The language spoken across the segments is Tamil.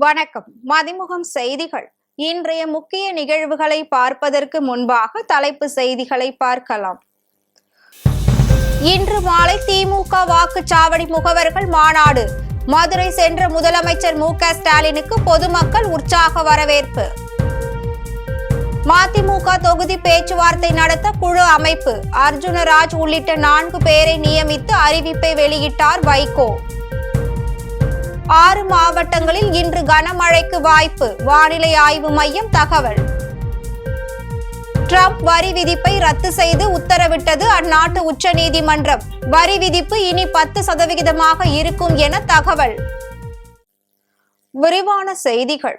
வணக்கம். மதிமுகம் செய்திகள். இன்றைய முக்கிய நிகழ்வுகளை பார்ப்பதற்கு முன்பாக தலைப்பு செய்திகளை பார்க்கலாம். இன்று மாலை திமுக வாக்குச்சாவடி முகவர்கள் மாநாடு. மதுரை சென்ற முதலமைச்சர் மு.க.ஸ்டாலினுக்கு பொதுமக்கள் உற்சாக வரவேற்பு. மதிமுக தொகுதி பேச்சுவார்த்தை நடத்த குழு அமைப்பு. அர்ஜுனராஜ் உள்ளிட்ட 4 பேரை நியமித்து அறிவிப்பை வெளியிட்டார் வைகோ. 6 மாவட்டங்களில் இன்று கனமழைக்கு வாய்ப்பு. வானிலை ஆய்வு மையம் தகவல். டிரம்ப் வரி விதிப்பை ரத்து செய்து உத்தரவிட்டது அந்நாட்டு உச்சநீதிமன்றம். வரி விதிப்பு இனி 10% இருக்கும் என தகவல். விரிவான செய்திகள்.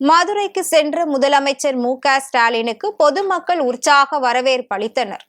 மதுரைக்கு சென்ற முதலமைச்சர் மு.க.ஸ்டாலினுக்கு பொதுமக்கள் உற்சாக வரவேற்பு அளித்தனர்.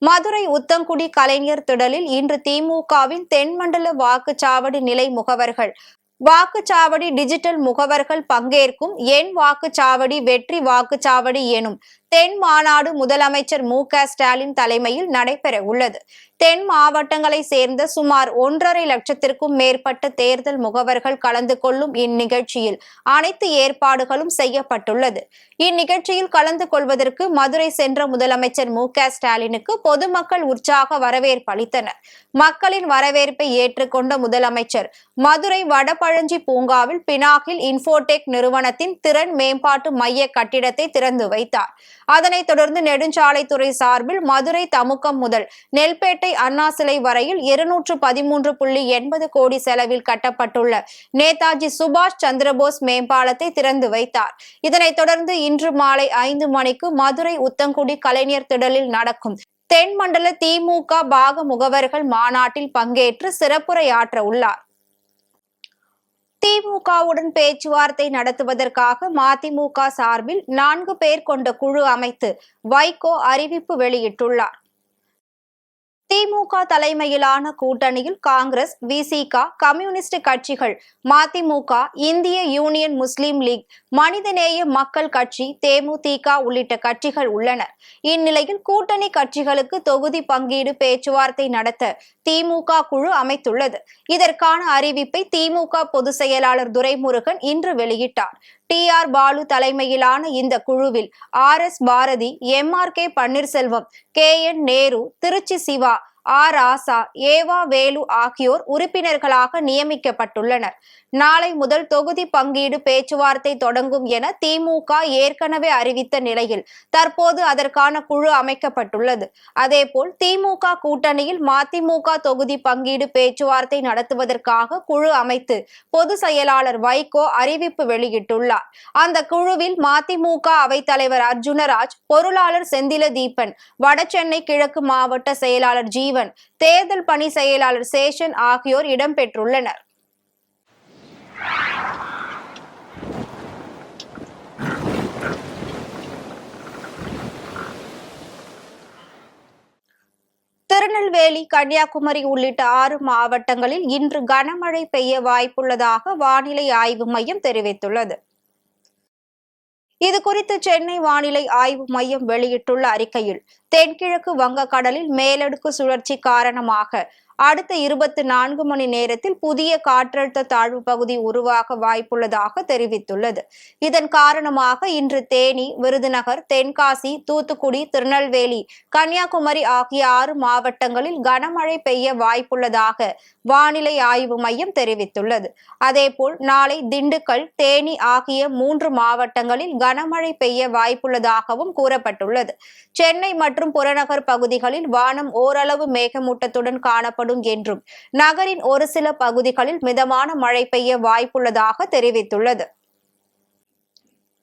மதுரை உத்தங்குடி கலைஞர் திடலில் இன்று திமுகவின் தென்மண்டல வாக்குச்சாவடி நிலை முகவர்கள், வாக்குச்சாவடி டிஜிட்டல் முகவர்கள் பங்கேற்கும் எண் வாக்குச்சாவடி வெற்றி வாக்குச்சாவடி எனும் தென் மாநாடு முதலமைச்சர் மு.க.ஸ்டாலின் தலைமையில் நடைபெற உள்ளது. தென் மாவட்டங்களை சேர்ந்த சுமார் 1.5 லட்சத்திற்கும் மேற்பட்ட தேர்தல் முகவர்கள் கலந்து கொள்ளும் இந்நிகழ்ச்சியில் அனைத்து ஏற்பாடுகளும் செய்யப்பட்டுள்ளது. இந்நிகழ்ச்சியில் கலந்து கொள்வதற்கு மதுரை சென்ற முதலமைச்சர் மு.க.ஸ்டாலினுக்கு பொதுமக்கள் உற்சாக வரவேற்பு அளித்தனர். மக்களின் வரவேற்பை ஏற்றுக்கொண்ட முதலமைச்சர் மதுரை வடபழஞ்சி பூங்காவில் பினாகில் இன்ஃபோடெக் நிறுவனத்தின் திறன் மேம்பாட்டு மைய கட்டிடத்தை திறந்து வைத்தார். அதனைத் தொடர்ந்து நெடுஞ்சாலைத்துறை சார்பில் மதுரை தமுக்கம் முதல் நெல்பேட்டை அண்ணா சிலை வரையில் 213.80 கோடி செலவில் கட்டப்பட்டுள்ள நேதாஜி சுபாஷ் சந்திரபோஸ் மேம்பாலத்தை திறந்து வைத்தார். இதனைத் தொடர்ந்து இன்று மாலை 5 மணிக்கு மதுரை உத்தங்குடி கலைஞர் திடலில் நடக்கும் தென்மண்டல திமுக பாக முகவர்கள் மாநாட்டில் பங்கேற்று சிறப்புரையாற்ற உள்ளார். திமுகவுடன் பேச்சுவார்த்தை நடத்துவதற்காக மதிமுக சார்பில் 4 பேர் கொண்ட குழு அமைத்து வைகோ அறிவிப்பு வெளியிட்டுள்ளார். திமுக தலைமையிலான கூட்டணியில் காங்கிரஸ், விசிக, கம்யூனிஸ்ட் கட்சிகள், மதிமுக, இந்திய யூனியன் முஸ்லீம் லீக், மனிதநேய மக்கள் கட்சி, தேமுதிக உள்ளிட்ட கட்சிகள் உள்ளனர். இந்நிலையில் கூட்டணி கட்சிகளுக்கு தொகுதி பங்கீடு பேச்சுவார்த்தை நடத்த திமுக குழு அமைத்துள்ளது. இதற்கான அறிவிப்பை திமுக பொதுச் செயலாளர் துரைமுருகன் இன்று வெளியிட்டார். டி.ஆர். பாலு தலைமையிலான இந்த குழுவில் R S. Bharathi, M R K. Panneerselvam, K N. Nehru, Tiruchi Siva, R. ஆசா, ஏவா வேலு ஆகியோர் உறுப்பினர்களாக நியமிக்கப்பட்டுள்ளனர். நாளை முதல் தொகுதி பங்கீடு பேச்சுவார்த்தை தொடங்கும் என திமுக ஏற்கனவே அறிவித்த நிலையில் தற்போது அதற்கான குழு அமைக்கப்பட்டுள்ளது. அதேபோல் திமுக கூட்டணியில் மதிமுக தொகுதி பங்கீடு பேச்சுவார்த்தை நடத்துவதற்காக குழு அமைத்து பொதுச் செயலாளர் வைகோ அறிவிப்பு வெளியிட்டுள்ளார். அந்த குழுவில் மதிமுக அவைத்தலைவர் அர்ஜுனராஜ், பொருளாளர் செந்திலதீபன், வடசென்னை கிழக்கு மாவட்ட செயலாளர் ஜீவன், தேர்தல் பணி செயலாளர் சேஷன் ஆகியோர் இடம்பெற்றுள்ளனர். திருநெல்வேலி, கன்னியாகுமரி உள்ளிட்ட 6 மாவட்டங்களில் இன்று கனமழை பெய்ய வாய்ப்புள்ளதாக வானிலை ஆய்வு மையம் தெரிவித்துள்ளது. இதுகுறித்து சென்னை வானிலை ஆய்வு மையம் வெளியிட்டுள்ள அறிக்கையில், தென்கிழக்கு வங்கக்கடலில் மேலடுக்கு சுழற்சி காரணமாக அடுத்த 24 மணி நேரத்தில் புதிய காற்றழுத்த தாழ்வு பகுதி உருவாக வாய்ப்புள்ளதாக தெரிவித்துள்ளது. இதன் காரணமாக இன்று தேனி, விருதுநகர், தென்காசி, தூத்துக்குடி, திருநெல்வேலி, கன்னியாகுமரி ஆகிய 6 மாவட்டங்களில் கனமழை பெய்ய வாய்ப்புள்ளதாக வானிலை ஆய்வு மையம் தெரிவித்துள்ளது. அதேபோல் நாளை திண்டுக்கல், தேனி ஆகிய 3 மாவட்டங்களில் கனமழை பெய்ய வாய்ப்புள்ளதாகவும் கூறப்பட்டுள்ளது. சென்னை மற்றும் புறநகர் பகுதிகளில் வானம் ஓரளவு மேகமூட்டத்துடன் காணப்படும் என்றும் நகரின் ஒரு சில பகுதிகளில் மிதமான மழை பெய்ய வாய்ப்புள்ளதாக தெரிவித்துள்ளது.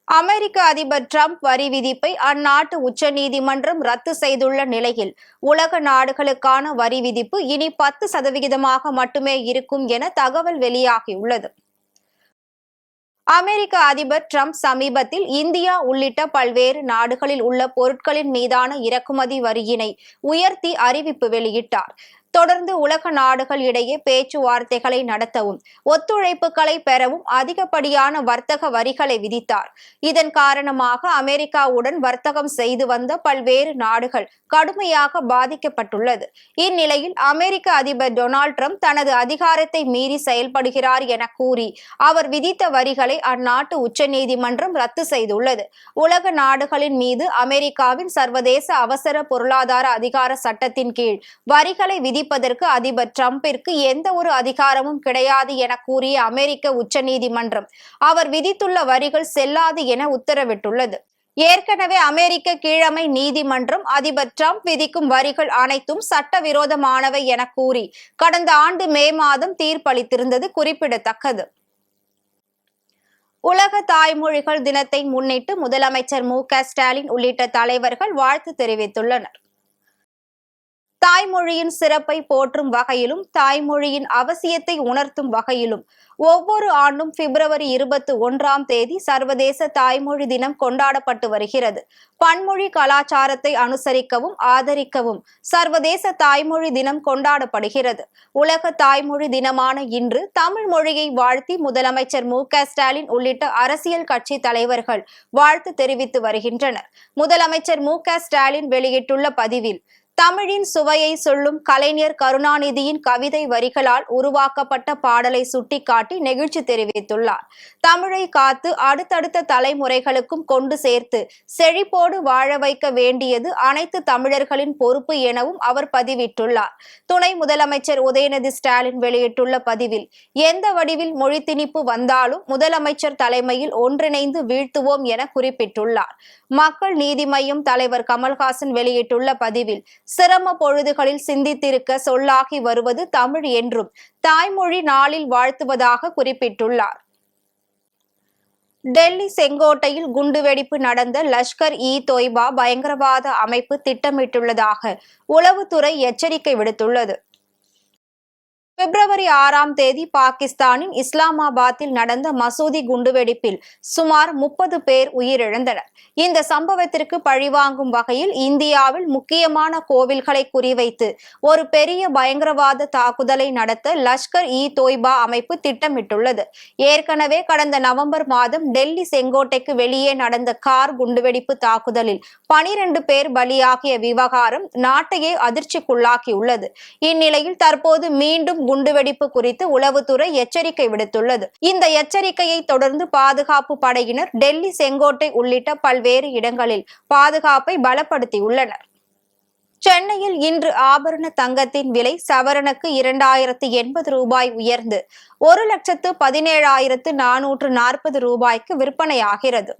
அமெரிக்க அதிபர் டிரம்ப் வரி விதிப்பை அந்நாட்டு உச்சநீதிமன்றம் ரத்து செய்துள்ள நிலையில் உலக நாடுகளுக்கான வரி விதிப்பு இனி 10% மட்டுமே இருக்கும் என தகவல் வெளியாகியுள்ளது. அமெரிக்க அதிபர் டிரம்ப் சமீபத்தில் இந்தியா உள்ளிட்ட பல்வேறு நாடுகளில் உள்ள பொருட்களின் மீதான இறக்குமதி வரியினை உயர்த்தி அறிவிப்பு வெளியிட்டார். தொடர்ந்து உலக நாடுகள் இடையே பேச்சுவார்த்தைகளை நடத்தவும் ஒத்துழைப்புகளை பெறவும் அதிகப்படியான வர்த்தக வரிகளை விதித்தார். இதன் காரணமாக அமெரிக்காவுடன் வர்த்தகம் செய்து வந்த பல்வேறு நாடுகள் கடுமையாக பாதிக்கப்பட்டுள்ளது. இந்நிலையில் அமெரிக்க அதிபர் டொனால்ட் ட்ரம்ப் தனது அதிகாரத்தை மீறி செயல்படுகிறார் என கூறி அவர் விதித்த வரிகளை அந்நாட்டு உச்சநீதிமன்றம் ரத்து செய்துள்ளது. உலக நாடுகளின் மீது அமெரிக்காவின் சர்வதேச அவசர பொருளாதார அதிகார சட்டத்தின் கீழ் வரிகளை விதிப்பதற்கு அதிபர் டிரம்பிற்கு எந்த ஒரு அதிகாரமும் கிடையாது என கூறிய அமெரிக்க உச்சநீதிமன்றம் அவர் விதித்துள்ள வரிகள் செல்லாது என உத்தரவிட்டுள்ளது. ஏற்கனவே அமெரிக்க கீழமை நீதிமன்றம் அதிபர் டிரம்ப் விதிக்கும் வரிகள் அனைத்தும் சட்டவிரோதமானவை என கூறி கடந்த ஆண்டு மே மாதம் தீர்ப்பளித்திருந்தது குறிப்பிடத்தக்கது. உலக தாய்மொழிகள் தினத்தை முன்னிட்டு முதலமைச்சர் மு.க.ஸ்டாலின் உள்ளிட்ட தலைவர்கள் வாழ்த்து தெரிவித்துள்ளனர். தாய்மொழியின் சிறப்பை போற்றும் வகையிலும் தாய்மொழியின் அவசியத்தை உணர்த்தும் வகையிலும் ஒவ்வொரு ஆண்டும் பிப்ரவரி 21 சர்வதேச தாய்மொழி தினம் கொண்டாடப்பட்டு வருகிறது. பன்மொழி கலாச்சாரத்தை அனுசரிக்கவும் ஆதரிக்கவும் சர்வதேச தாய்மொழி தினம் கொண்டாடப்படுகிறது. உலக தாய்மொழி தினமான இன்று தமிழ் மொழியை வாழ்த்தி முதலமைச்சர் மு.க.ஸ்டாலின் உள்ளிட்ட அரசியல் கட்சி தலைவர்கள் வாழ்த்து தெரிவித்து வருகின்றனர். முதலமைச்சர் மு.க.ஸ்டாலின் வெளியிட்டுள்ள பதிவில் தமிழின் சுவையை சொல்லும் கலைஞர் கருணாநிதியின் கவிதை வரிகளால் உருவாக்கப்பட்ட பாடலை சுட்டிக்காட்டி நெகிழ்ச்சி தெரிவித்துள்ளார். தமிழை காத்து அடுத்தடுத்த தலைமுறைகளுக்கும் கொண்டு சேர்த்து செழிப்போடு வாழ வைக்க வேண்டியது அனைத்து தமிழர்களின் பொறுப்பு எனவும் அவர் பதிவிட்டுள்ளார். துணை முதலமைச்சர் உதயநிதி ஸ்டாலின் வெளியிட்டுள்ள பதிவில் எந்த வடிவில் மொழி திணிப்பு வந்தாலும் முதலமைச்சர் தலைமையில் ஒன்றிணைந்து வீழ்த்துவோம் என குறிப்பிட்டுள்ளார். மக்கள் நீதி மய்யம் தலைவர் கமல்ஹாசன் வெளியிட்டுள்ள பதிவில் சிரம பொழுதுகளில் சிந்தித்திருக்க சொல்லாகி வருவது தமிழ் என்றும் தாய்மொழி நாளில் வாழ்த்துவதாக குறிப்பிட்டுள்ளார். டெல்லி செங்கோட்டையில் குண்டுவெடிப்பு நடந்த லஷ்கர்-இ-தொய்பா பயங்கரவாத அமைப்பு திட்டமிட்டுள்ளதாக உளவுத்துறை எச்சரிக்கை விடுத்துள்ளது. பிப்ரவரி 6 பாகிஸ்தானின் இஸ்லாமாபாத்தில் நடந்த மசூதி குண்டுவெடிப்பில் சுமார் 30 பேர் உயிரிழந்தனர். இந்த சம்பவத்திற்கு பழிவாங்கும் வகையில் இந்தியாவில் முக்கியமான கோவில்களை குறிவைத்து ஒரு பெரிய பயங்கரவாத தாக்குதலை நடத்த லஷ்கர்-இ-தொய்பா அமைப்பு திட்டமிட்டுள்ளது. ஏற்கனவே கடந்த நவம்பர் மாதம் டெல்லி செங்கோட்டைக்கு வெளியே நடந்த கார் குண்டுவெடிப்பு தாக்குதலில் 12 பேர் பலியாகிய விவகாரம் நாட்டையே அதிர்ச்சிக்குள்ளாக்கியுள்ளது. இந்நிலையில் தற்போது மீண்டும் குண்டுவெடிப்பு குறித்து உளவுத்துறை எச்சரிக்கை விடுத்துள்ளது. இந்த எச்சரிக்கையை தொடர்ந்து பாதுகாப்பு படையினர் டெல்லி செங்கோட்டை உள்ளிட்ட பல்வேறு இடங்களில் பாதுகாப்பை பலப்படுத்தியுள்ளனர். சென்னையில் இன்று ஆபரண தங்கத்தின் விலை சவரனுக்கு 2080 ரூபாய் உயர்ந்து 1,17,440 ரூபாய்க்கு விற்பனையாகிறது.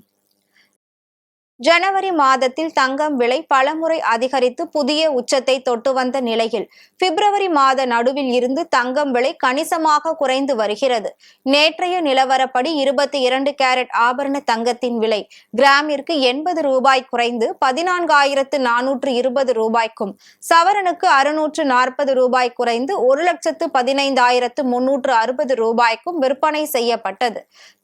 ஜனவரி மாதத்தில் தங்கம் விலை பலமுறை அதிகரித்து புதிய உச்சத்தை தொட்டு வந்த நிலையில் பிப்ரவரி மாத நடுவில் இருந்து தங்கம் விலை கணிசமாக குறைந்து வருகிறது. நேற்றைய நிலவரப்படி 22 கேரட் ஆபரண தங்கத்தின் விலை கிராமிற்கு 80 ரூபாய் குறைந்து 14,420 ரூபாய்க்கும், சவரனுக்கு 640 ரூபாய் குறைந்து 1,15,360 ரூபாய்க்கும் விற்பனை செய்யப்பட்டது.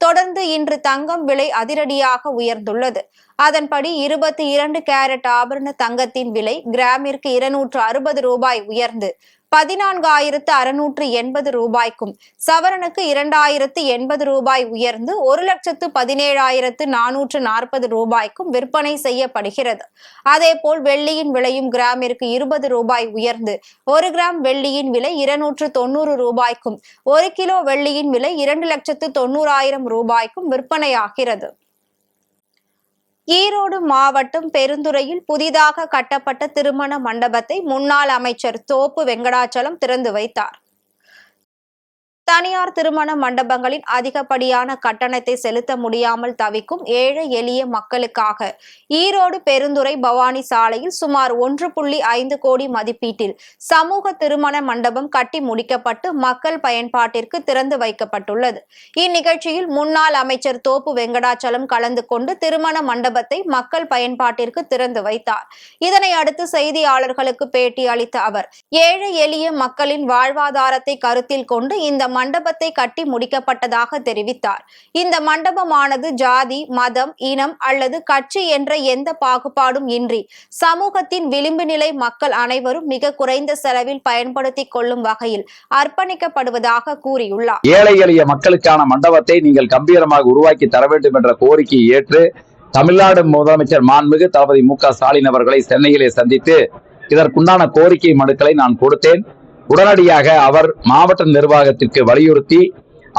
தொடர்ந்து இன்று தங்கம் விலை அதிரடியாக உயர்ந்துள்ளது. அதன்படி 22 கேரட் ஆபரண தங்கத்தின் விலை கிராமிற்கு 260 ரூபாய் உயர்ந்து 14,680 ரூபாய்க்கும், சவரனுக்கு 2,080 ரூபாய் உயர்ந்து 1,17,440 ரூபாய்க்கும் விற்பனை செய்யப்படுகிறது. அதேபோல் வெள்ளியின் விலையும் கிராமிற்கு 20 ரூபாய் உயர்ந்து 1 கிராம் வெள்ளியின் விலை 290 ரூபாய்க்கும், 1 கிலோ வெள்ளியின் விலை 2,90,000 ரூபாய்க்கும் விற்பனையாகிறது. ஈரோடு மாவட்டம் பெருந்துறையில் புதிதாக கட்டப்பட்ட திருமண மண்டபத்தை முன்னாள் அமைச்சர் தோப்பு வெங்கடாச்சலம் திறந்து வைத்தார். தனியார் திருமண மண்டபங்களின் அதிகப்படியான கட்டணத்தை செலுத்த முடியாமல் தவிக்கும் ஏழை எளிய மக்களுக்காக ஈரோடு பெருந்துறை பவானி சாலையில் சுமார் 1.5 கோடி மதிப்பீட்டில் சமூக திருமண மண்டபம் கட்டி முடிக்கப்பட்டு மக்கள் பயன்பாட்டிற்கு திறந்து வைக்கப்பட்டுள்ளது. இந்நிகழ்ச்சியில் முன்னாள் அமைச்சர் தோப்பு வெங்கடாச்சலம் கலந்து கொண்டு திருமண மண்டபத்தை மக்கள் பயன்பாட்டிற்கு திறந்து வைத்தார். இதனை அடுத்து செய்தியாளர்களுக்கு பேட்டி அளித்த அவர், ஏழை எளிய மக்களின் வாழ்வாதாரத்தை கருத்தில் கொண்டு இந்த மண்டபத்தை கட்டி முடிக்கப்பட்டதாக தெரிவித்தார். இந்த மண்டபமானது ஜாதி, மதம், இனம் அல்லது கட்சி என்ற எந்த பாகுபாடும் இன்றி சமூகத்தின் விளிம்பு நிலை மக்கள் அனைவரும் மிக குறைந்த செலவில் பயன்படுத்திக் கொள்ளும் வகையில் அர்ப்பணிக்கப்படுவதாக கூறியுள்ளார். ஏழை எளிய மக்களுக்கான மண்டபத்தை நீங்கள் கம்பீரமாக உருவாக்கி தர வேண்டும் என்ற கோரிக்கையை ஏற்று தமிழ்நாடு முதலமைச்சர் மாண்புமிகு தளபதி மு.க. ஸ்டாலின் அவர்களை சென்னையிலே சந்தித்து இதற்குண்டான கோரிக்கை மனுக்களை நான் கொடுத்தேன். உடனடியாக அவர் மாவட்ட நிர்வாகத்திற்கு வலியுறுத்தி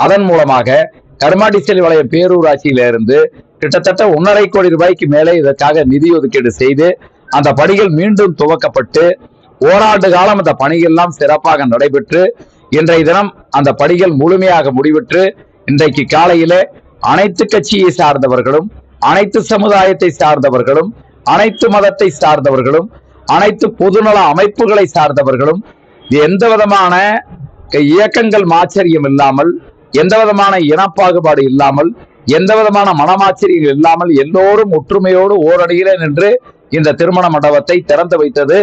அதன் மூலமாக கருமாண்டிச்சேரி வளையம் பேரூராட்சியிலிருந்து கிட்டத்தட்ட 1.5 கோடி ரூபாய்க்கு மேலே இதற்காக நிதி ஒதுக்கீடு செய்து அந்த பணிகள் மீண்டும் துவக்கப்பட்டு ஓராண்டு காலம் அந்த பணிகள் எல்லாம் சிறப்பாக நடைபெற்று இன்றைய தினம் அந்த பணிகள் முழுமையாக முடிவுற்று இன்றைக்கு காலையிலே அனைத்து கட்சியை சார்ந்தவர்களும், அனைத்து சமுதாயத்தை சார்ந்தவர்களும், அனைத்து மதத்தை சார்ந்தவர்களும், அனைத்து பொதுநல அமைப்புகளை சார்ந்தவர்களும் எந்த விதமான இயக்கங்கள் மாச்சரியம் இல்லாமல், எந்த விதமான இனப்பாகுபாடு இல்லாமல், எந்த விதமான மனமாச்சரியம் இல்லாமல் எல்லோரும் ஒற்றுமையோடு ஓரடியிலே நின்று இந்த திருமண மண்டபத்தை திறந்து வைத்தது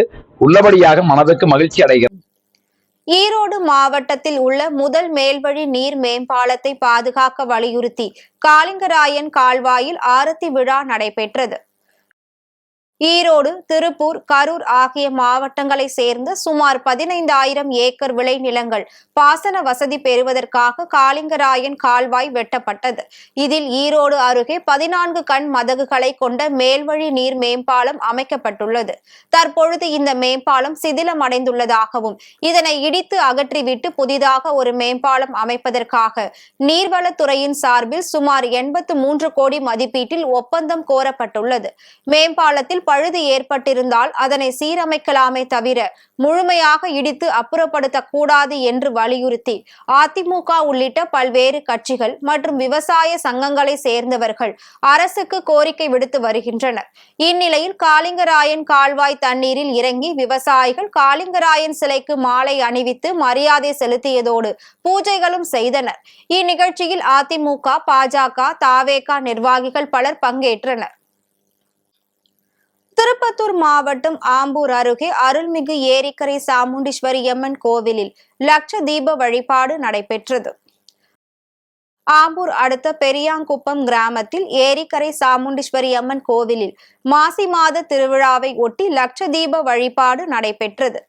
உள்ளபடியாக மனதுக்கு மகிழ்ச்சி அடைகிறது. ஈரோடு மாவட்டத்தில் உள்ள முதல் மேல்வழி நீர் மேம்பாலத்தை பாதுகாக்க வலியுறுத்தி காளிங்கராயன் கால்வாயில் ஆரத்தி விழா நடைபெற்றது. ஈரோடு, திருப்பூர், கரூர் ஆகிய மாவட்டங்களை சேர்ந்த சுமார் 15,000 ஏக்கர் விளைநிலங்கள் பாசன வசதி பெறுவதற்காக காளிங்கராயன் கால்வாய் வெட்டப்பட்டது. இதில் ஈரோடு அருகே 14 கண் மதகுகளை கொண்ட மேல்வழி நீர் மேம்பாலம் அமைக்கப்பட்டுள்ளது. தற்பொழுது இந்த மேம்பாலம் சிதிலமடைந்துள்ளதாகவும் இதனை இடித்து அகற்றிவிட்டு புதிதாக ஒரு மேம்பாலம் அமைப்பதற்காக நீர்வளத்துறையின் சார்பில் சுமார் 83 கோடி மதிப்பீட்டில் ஒப்பந்தம் கோரப்பட்டுள்ளது. மேம்பாலத்தில் பழுது ஏற்பட்டிருந்தால் அதனை சீரமைக்கலாமே தவிர முழுமையாக இடித்து அப்புறப்படுத்தக் கூடாது என்று வலியுறுத்தி அதிமுக உள்ளிட்ட பல்வேறு கட்சிகள் மற்றும் விவசாய சங்கங்களை சேர்ந்தவர்கள் அரசுக்கு கோரிக்கை விடுத்து வருகின்றனர். இந்நிலையில் காளிங்கராயன் கால்வாய் தண்ணீரில் இறங்கி விவசாயிகள் காளிங்கராயன் சிலைக்கு மாலை அணிவித்து மரியாதை செலுத்தியதோடு பூஜைகளும் செய்தனர். இந்நிகழ்ச்சியில் அதிமுக, பாஜக, தவேக நிர்வாகிகள் பலர் பங்கேற்றனர். திருப்பத்தூர் மாவட்டம் ஆம்பூர் அருகே அருள்மிகு ஏரிக்கரை சாமுண்டீஸ்வரி அம்மன் கோவிலில் லட்ச தீப வழிபாடு நடைபெற்றது. ஆம்பூர் அடுத்த பெரியாங்குப்பம் கிராமத்தில் ஏரிக்கரை சாமுண்டீஸ்வரி அம்மன் கோவிலில் மாசி மாத திருவிழாவை ஒட்டி லட்ச தீப வழிபாடு நடைபெற்றது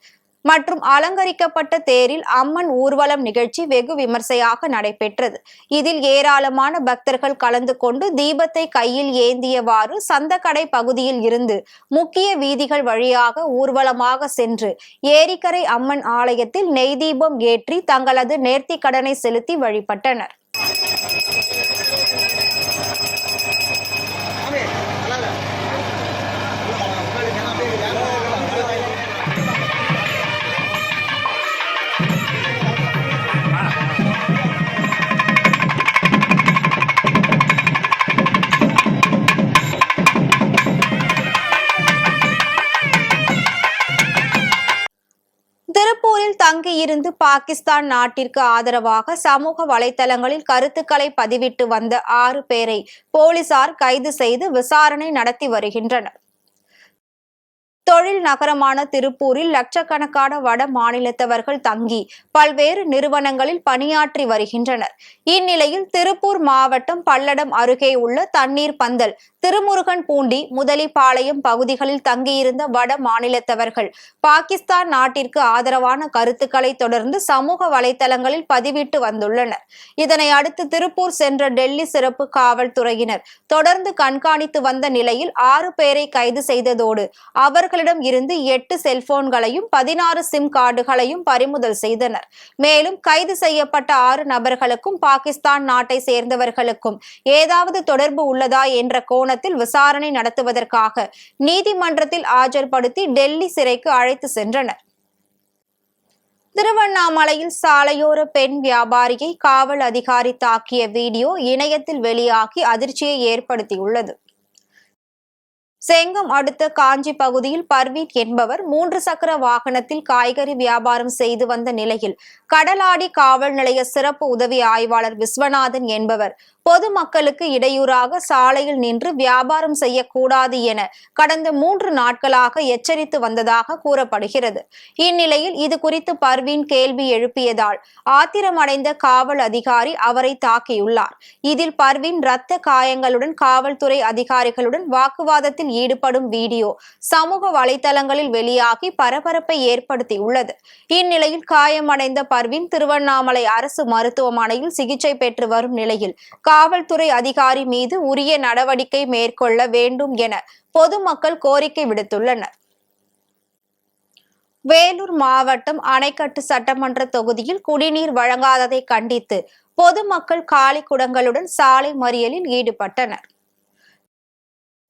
மற்றும் அலங்கரிக்கப்பட்ட தேரில் அம்மன் ஊர்வலம் நிகழ்ச்சி வெகு விமர்சையாக நடைபெற்றது. இதில் ஏராளமான பக்தர்கள் கலந்து கொண்டு தீபத்தை கையில் ஏந்தியவாறு சந்தக்கடை பகுதியில் இருந்து முக்கிய வீதிகள் வழியாக ஊர்வலமாக சென்று ஏரிக்கரை அம்மன் ஆலயத்தில் நெய் தீபம் ஏற்றி தங்களது நேர்த்திக் கடனை செலுத்தி வழிபட்டனர். திருப்பூரில் தங்கியிருந்து பாகிஸ்தான் நாட்டிற்கு ஆதரவாக சமூக வலைதளங்களில் கருத்துக்களை பதிவிட்டு வந்த 6 பேரை போலீசார் கைது செய்து விசாரணை நடத்தி வருகின்றனர். தொழில் நகரமான திருப்பூரில் லட்சக்கணக்கான வட மாநிலத்தவர்கள் தங்கி பல்வேறு நிறுவனங்களில் பணியாற்றி வருகின்றனர். இந்நிலையில் திருப்பூர் மாவட்டம் பல்லடம் அருகே உள்ள தண்ணீர் பந்தல், திருமுருகன் பூண்டி, முதலிப்பாளையம் பகுதிகளில் தங்கியிருந்த வட மாநிலத்தவர்கள் பாகிஸ்தான் நாட்டிற்கு ஆதரவான கருத்துக்களை தொடர்ந்து சமூக வலைதளங்களில் பதிவிட்டு வந்துள்ளனர். இதனை அடுத்து திருப்பூர் சென்ற டெல்லி சிறப்பு காவல்துறையினர் தொடர்ந்து கண்காணித்து வந்த நிலையில் 6 பேரை கைது செய்ததோடு அவர்களிடம் இருந்து 8 செல்போன்களையும் 16 சிம் கார்டுகளையும் பறிமுதல் செய்தனர். மேலும் கைது செய்யப்பட்ட 6 நபர்களுக்கும் பாகிஸ்தான் நாட்டை சேர்ந்தவர்களுக்கும் ஏதாவது தொடர்பு உள்ளதா என்ற கோணத்தில் விசாரணை நடத்துவதற்காக நீதிமன்றத்தில் ஆஜர்படுத்தி டெல்லி சிறைக்கு அழைத்து சென்றனர். திருவண்ணாமலையில் சாலையோர பெண் வியாபாரியை காவல் அதிகாரி தாக்கிய வீடியோ இணையத்தில் வெளியாகி அதிர்ச்சியை ஏற்படுத்தியுள்ளது. செங்கம் அடுத்த காஞ்சி பகுதியில் பர்வீன் என்பவர் 3 சக்கர வாகனத்தில் காய்கறி வியாபாரம் செய்து வந்த நிலையில் கடலாடி காவல் நிலைய சிறப்பு உதவி ஆய்வாளர் விஸ்வநாதன் என்பவர் பொதுமக்களுக்கு இடையூறாக சாலையில் நின்று வியாபாரம் செய்யக்கூடாது என கடந்த 3 நாட்களாக எச்சரித்து வந்ததாக கூறப்படுகிறது. இந்நிலையில் இது குறித்து பர்வீன் கேள்வி எழுப்பியதால் ஆத்திரமடைந்த காவல் அதிகாரி அவரை தாக்கியுள்ளார். இதில் பர்வீன் இரத்த காயங்களுடன் காவல்துறை அதிகாரிகளுடன் வாக்குவாதத்தில் ஈடுபடும் வீடியோ சமூக வலைதளங்களில் வெளியாகி பரபரப்பை ஏற்படுத்தியுள்ளது. இந்நிலையில் காயமடைந்த பர்வீன் திருவண்ணாமலை அரசு மருத்துவமனையில் சிகிச்சை பெற்று வரும் நிலையில் காவல்துறை அதிகாரி மீது உரிய நடவடிக்கை மேற்கொள்ள வேண்டும் என பொதுமக்கள் கோரிக்கை விடுத்துள்ளனர். வேலூர் மாவட்டம் அணைக்கட்டு சட்டமன்ற தொகுதியில் குடிநீர் வழங்காததை கண்டித்து பொதுமக்கள் காலி குடங்களுடன் சாலை மறியலில் ஈடுபட்டனர்.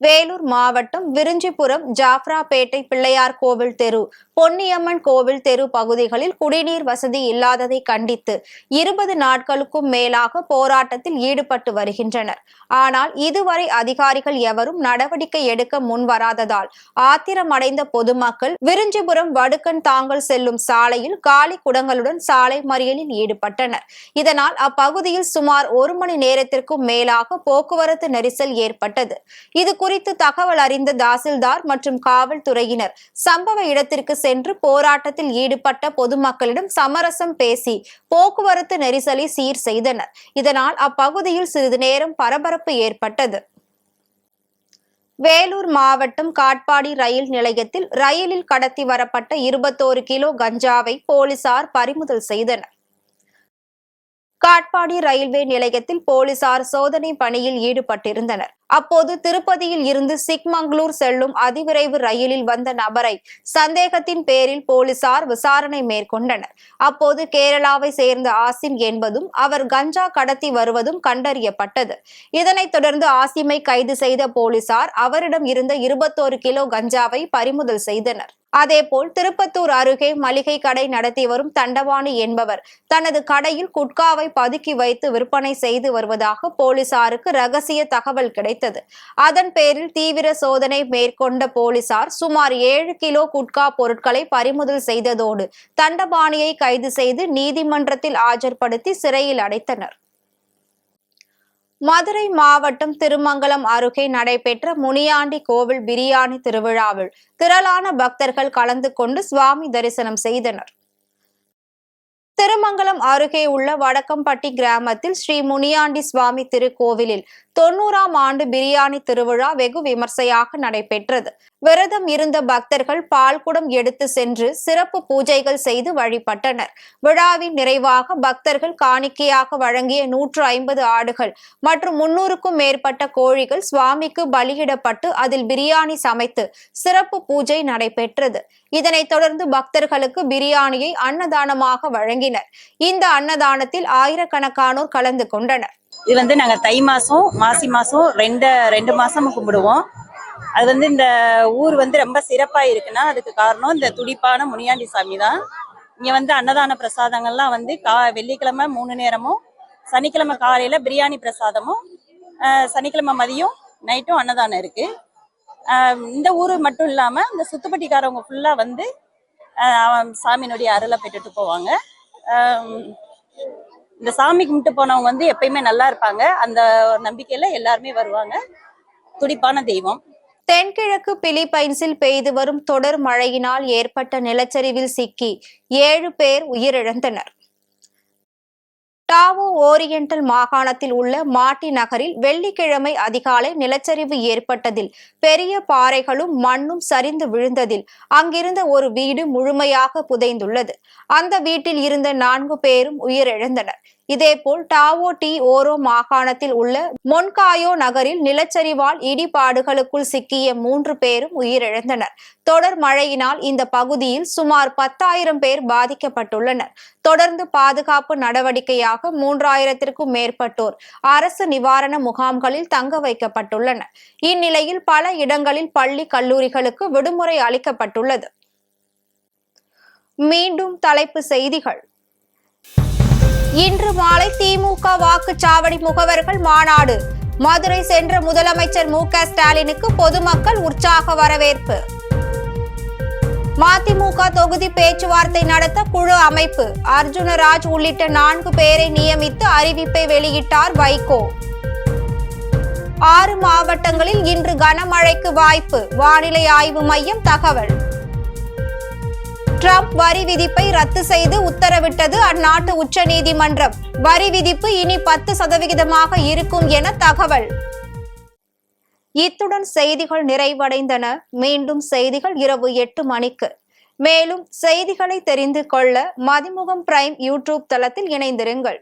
வேலூர் மாவட்டம் விரிஞ்சிபுரம், ஜாஃப்ராபேட்டை, பிள்ளையார் கோவில் தெரு, பொன்னியம்மன் கோவில் தெரு பகுதிகளில் குடிநீர் வசதி இல்லாததை கண்டித்து 20 நாட்களுக்கும் மேலாக போராட்டத்தில் ஈடுபட்டு வருகின்றனர். ஆனால் இதுவரை அதிகாரிகள் எவரும் நடவடிக்கை எடுக்க முன்வராததால் ஆத்திரமடைந்த பொதுமக்கள் விரிஞ்சிபுரம் வடுக்கன் தாங்கல் செல்லும் சாலையில் காலி குடங்களுடன் சாலை மறியலில் ஈடுபட்டனர். இதனால் அப்பகுதியில் சுமார் 1 மணி நேரத்திற்கும் மேலாக போக்குவரத்து நெரிசல் ஏற்பட்டது. இது குறித்து தகவல் அறிந்த தாசில்தார் மற்றும் காவல்துறையினர் சம்பவ இடத்திற்கு சென்று போராட்டத்தில் ஈடுபட்ட பொதுமக்களிடம் சமரசம் பேசி போக்குவரத்து நெரிசலை சீர் செய்தனர். இதனால் அப்பகுதியில் சிறிது நேரம் பரபரப்பு ஏற்பட்டது. வேலூர் மாவட்டம் காட்பாடி ரயில் நிலையத்தில் ரயிலில் கடத்தி வரப்பட்ட 21 கிலோ கஞ்சாவை போலீசார் பறிமுதல் செய்தனர். காட்பாடி ரயில்வே நிலையத்தில் போலீசார் சோதனை பணியில் ஈடுபட்டிருந்தனர். அப்போது திருப்பதியில் இருந்து சிக்மங்களூர் செல்லும் அதிவிரைவு ரயிலில் வந்த நபரை சந்தேகத்தின் பேரில் போலீசார் விசாரணை மேற்கொண்டனர். அப்போது கேரளாவை சேர்ந்த ஆசிம் என்பதும் அவர் கஞ்சா கடத்தி வருவதும் கண்டறியப்பட்டது. இதனைத் தொடர்ந்து ஆசிமை கைது செய்த போலீசார் அவரிடம் இருந்த 21 கிலோ கஞ்சாவை பறிமுதல் செய்தனர். அதேபோல் திருப்பத்தூர் அருகே மளிகை கடை நடத்தி வரும் தண்டவாணி என்பவர் தனது கடையில் குட்காவை பதுக்கி வைத்து விற்பனை செய்து வருவதாக போலீசாருக்கு ரகசிய தகவல் கிடைத்தது. அதன் பேரில் தீவிர சோதனை மேற்கொண்ட போலீசார் சுமார் 7 கிலோ குட்கா பொருட்களை பறிமுதல் செய்ததோடு தண்டபாணியை கைது செய்து நீதிமன்றத்தில் ஆஜர்படுத்தி சிறையில் அடைத்தனர். மதுரை மாவட்டம் திருமங்கலம் அருகே நடைபெற்ற முனியாண்டி கோவில் பிரியாணி திருவிழாவில் திரளான பக்தர்கள் கலந்து கொண்டு சுவாமி தரிசனம் செய்தனர். திருமங்கலம் அருகே உள்ள வடக்கம்பட்டி கிராமத்தில் ஸ்ரீ முனியாண்டி சுவாமி திருக்கோவிலில் 90ஆம் ஆண்டு பிரியாணி திருவிழா வெகு விமர்சையாக நடைபெற்றது. விரதம் இருந்த பக்தர்கள் பால்குடம் எடுத்து சென்று சிறப்பு பூஜைகள் செய்து வழிபட்டனர். விழாவின் நிறைவாக பக்தர்கள் காணிக்கையாக வழங்கிய 150 ஆடுகள் மற்றும் 300க்கும் மேற்பட்ட கோழிகள் சுவாமிக்கு பலியிடப்பட்டு அதில் பிரியாணி சமைத்து சிறப்பு பூஜை நடைபெற்றது. இதனைத் தொடர்ந்து பக்தர்களுக்கு பிரியாணியை அன்னதானமாக வழங்கினர். இந்த அன்னதானத்தில் ஆயிரக்கணக்கானோர் கலந்து கொண்டனர். இது நாங்க தை மாசம் மாசி மாசம் ரெண்டு மாசம் கும்பிடுவோம். அது இந்த ஊர் ரொம்ப சிறப்பா இருக்குன்னா அதுக்கு காரணம் இந்த துடிப்பான முனியாண்டி சாமி தான். இங்க அன்னதான பிரசாதங்கள்லாம் வெள்ளிக்கிழமை 3 நேரமும், சனிக்கிழமை காலையில பிரியாணி பிரசாதமும், சனிக்கிழமை மதியம் நைட்டும் அன்னதானம் இருக்கு. இந்த ஊரு மட்டும் இல்லாம இந்த சுத்துப்பட்டிக்காரவங்க ஃபுல்லா சாமியினுடைய அருளை பெற்றுட்டு போவாங்க. இந்த சாமி கும்பிட்டு போனவங்க எப்பயுமே நல்லா இருப்பாங்க. அந்த நம்பிக்கையில எல்லாருமே வருவாங்க. துடிப்பான தெய்வம். தென்கிழக்கு பிலிப்பைன்ஸில் பெய்து வரும் தொடர் மழையினால் ஏற்பட்ட நிலச்சரிவில் சிக்கி 7 பேர் உயிரிழந்தனர். டாவோ ஓரியண்டல் மாகாணத்தில் உள்ள மாட்டி நகரில் வெள்ளிக்கிழமை அதிகாலை நிலச்சரிவு ஏற்பட்டதில் பெரிய பாறைகளும் மண்ணும் சரிந்து விழுந்ததில் அங்கிருந்த ஒரு வீடு முழுமையாக புதைந்துள்ளது. அந்த வீட்டில் இருந்த 4 பேரும் உயிரிழந்தனர். இதேபோல் டாவோ டி ஓரோ மாகாணத்தில் உள்ள மொன்காயோ நகரில் நிலச்சரிவால் இடிபாடுகளுக்குள் சிக்கிய 3 பேரும் உயிரிழந்தனர். தொடர் மழையினால் இந்த பகுதியில் சுமார் 10,000 பேர் பாதிக்கப்பட்டுள்ளனர். தொடர்ந்து பாதுகாப்பு நடவடிக்கையாக 3000த்திற்கும் மேற்பட்டோர் அரசு நிவாரண முகாம்களில் தங்க வைக்கப்பட்டுள்ளனர். இந்நிலையில் பல இடங்களில் பள்ளி கல்லூரிகளுக்கு விடுமுறை அளிக்கப்பட்டுள்ளது. மீண்டும் தலைப்பு செய்திகள். இன்று மாலை திமுக வாக்குச்சாவடி முகவர்கள் மாநாடு. மதுரை சென்ற முதலமைச்சர் மு.க. ஸ்டாலினுக்கு பொதுமக்கள் உற்சாக வரவேற்பு. மதிமுக தொகுதி பேச்சுவார்த்தை நடத்த குழு அமைப்பு. அர்ஜுனராஜ் உள்ளிட்ட 4 பேரை நியமித்து அறிவிப்பை வெளியிட்டார் வைகோ. 6 மாவட்டங்களில் இன்று கனமழைக்கு வாய்ப்பு, வானிலை ஆய்வு மையம் தகவல். ட்ரம்ப் வரி விதிப்பை ரத்து செய்து உத்தரவிட்டது அந்நாட்டு உச்சநீதிமன்றம். வரி விதிப்பு இனி 10% இருக்கும் என தகவல். இத்துடன் செய்திகள் நிறைவடைந்தன. மீண்டும் செய்திகள் இரவு 8 மணிக்கு. மேலும் செய்திகளை தெரிந்து கொள்ள மதிமுகம் பிரைம் யூடியூப் தளத்தில் இணைந்திருங்கள்.